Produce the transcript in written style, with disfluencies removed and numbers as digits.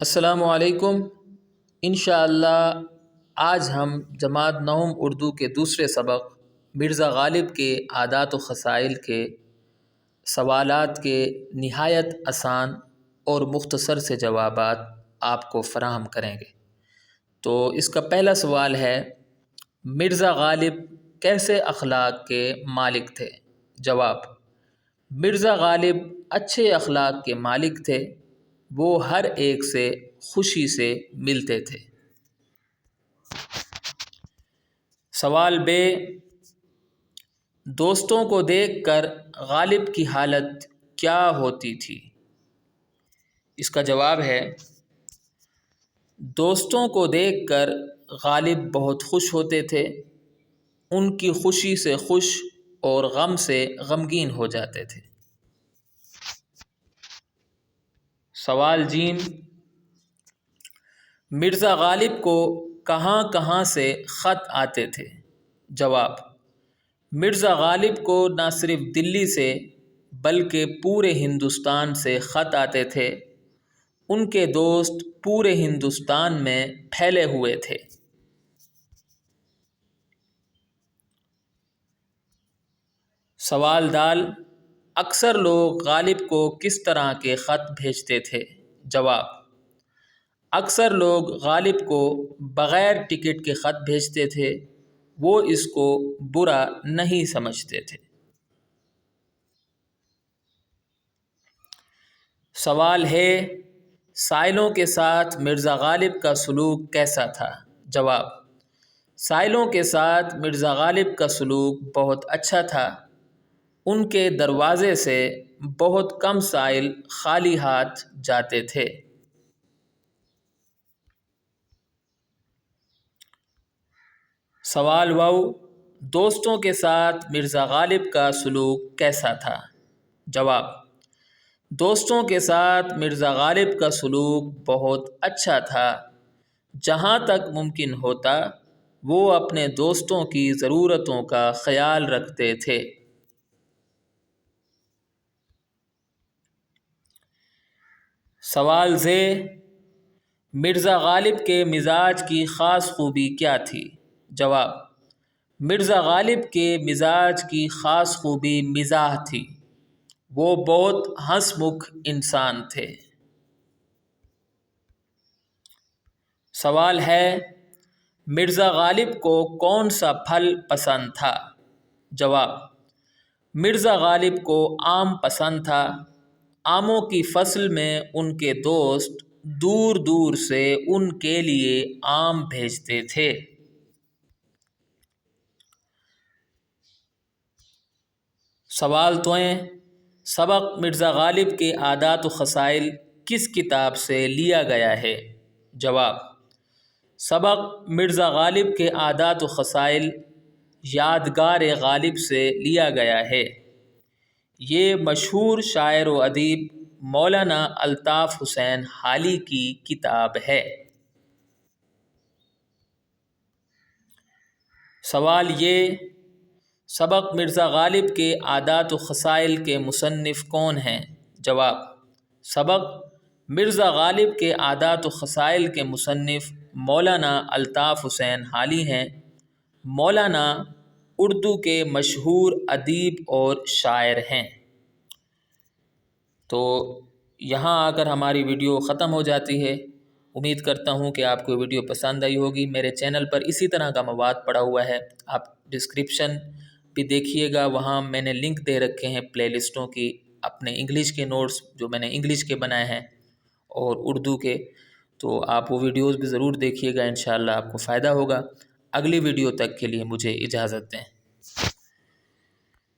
السلام علیکم۔ انشاءاللہ آج ہم جماعت نوم اردو کے دوسرے سبق مرزا غالب کے عادات و خصائل کے سوالات کے نہایت آسان اور مختصر سے جوابات آپ کو فراہم کریں گے۔ تو اس کا پہلا سوال ہے، مرزا غالب کیسے اخلاق کے مالک تھے؟ جواب: مرزا غالب اچھے اخلاق کے مالک تھے۔ وہ ہر ایک سے خوشی سے ملتے تھے۔ سوال ب، دوستوں کو دیکھ کر غالب کی حالت کیا ہوتی تھی؟ اس کا جواب ہے، دوستوں کو دیکھ کر غالب بہت خوش ہوتے تھے۔ ان کی خوشی سے خوش اور غم سے غمگین ہو جاتے تھے۔ سوال ج، مرزا غالب کو کہاں کہاں سے خط آتے تھے؟ جواب: مرزا غالب کو نہ صرف دلی سے بلکہ پورے ہندوستان سے خط آتے تھے۔ ان کے دوست پورے ہندوستان میں پھیلے ہوئے تھے۔ سوال د، اکثر لوگ غالب کو کس طرح کے خط بھیجتے تھے؟ جواب: اکثر لوگ غالب کو بغیر ٹکٹ کے خط بھیجتے تھے۔ وہ اس کو برا نہیں سمجھتے تھے۔ سوال ہے، سائلوں کے ساتھ مرزا غالب کا سلوک کیسا تھا؟ جواب: سائلوں کے ساتھ مرزا غالب کا سلوک بہت اچھا تھا۔ ان کے دروازے سے بہت کم سائل خالی ہاتھ جاتے تھے۔ سوال و، دوستوں کے ساتھ مرزا غالب کا سلوک کیسا تھا؟ جواب: دوستوں کے ساتھ مرزا غالب کا سلوک بہت اچھا تھا۔ جہاں تک ممکن ہوتا وہ اپنے دوستوں کی ضرورتوں کا خیال رکھتے تھے۔ سوال ز، مرزا غالب کے مزاج کی خاص خوبی کیا تھی؟ جواب: مرزا غالب کے مزاج کی خاص خوبی مزاح تھی۔ وہ بہت ہنس مکھ انسان تھے۔ سوال ہے، مرزا غالب کو کون سا پھل پسند تھا؟ جواب: مرزا غالب کو آم پسند تھا۔ آموں کی فصل میں ان کے دوست دور دور سے ان کے لیے آم بھیجتے تھے۔ سوال ت، سبق مرزا غالب کے عادات و خصائل کس کتاب سے لیا گیا ہے؟ جواب: سبق مرزا غالب کے عادات و خصائل یادگار غالب سے لیا گیا ہے۔ یہ مشہور شاعر و ادیب مولانا الطاف حسین حالی کی کتاب ہے۔ سوال یہ، سبق مرزا غالب کے عادات و خصائل کے مصنف کون ہیں؟ جواب: سبق مرزا غالب کے عادات و خصائل کے مصنف مولانا الطاف حسین حالی ہیں۔ مولانا اردو کے مشہور ادیب اور شاعر ہیں۔ تو یہاں آ کر ہماری ویڈیو ختم ہو جاتی ہے۔ امید کرتا ہوں کہ آپ کو ویڈیو پسند آئی ہوگی۔ میرے چینل پر اسی طرح کا مواد پڑا ہوا ہے، آپ ڈسکرپشن بھی دیکھیے گا، وہاں میں نے لنک دے رکھے ہیں پلے لسٹوں کی، اپنے انگلش کے نوٹس جو میں نے انگلش کے بنائے ہیں اور اردو کے، تو آپ وہ ویڈیوز بھی ضرور دیکھیے گا، انشاءاللہ آپ کو فائدہ ہوگا۔ اگلی ویڈیو تک کے لیے مجھے اجازت دیں۔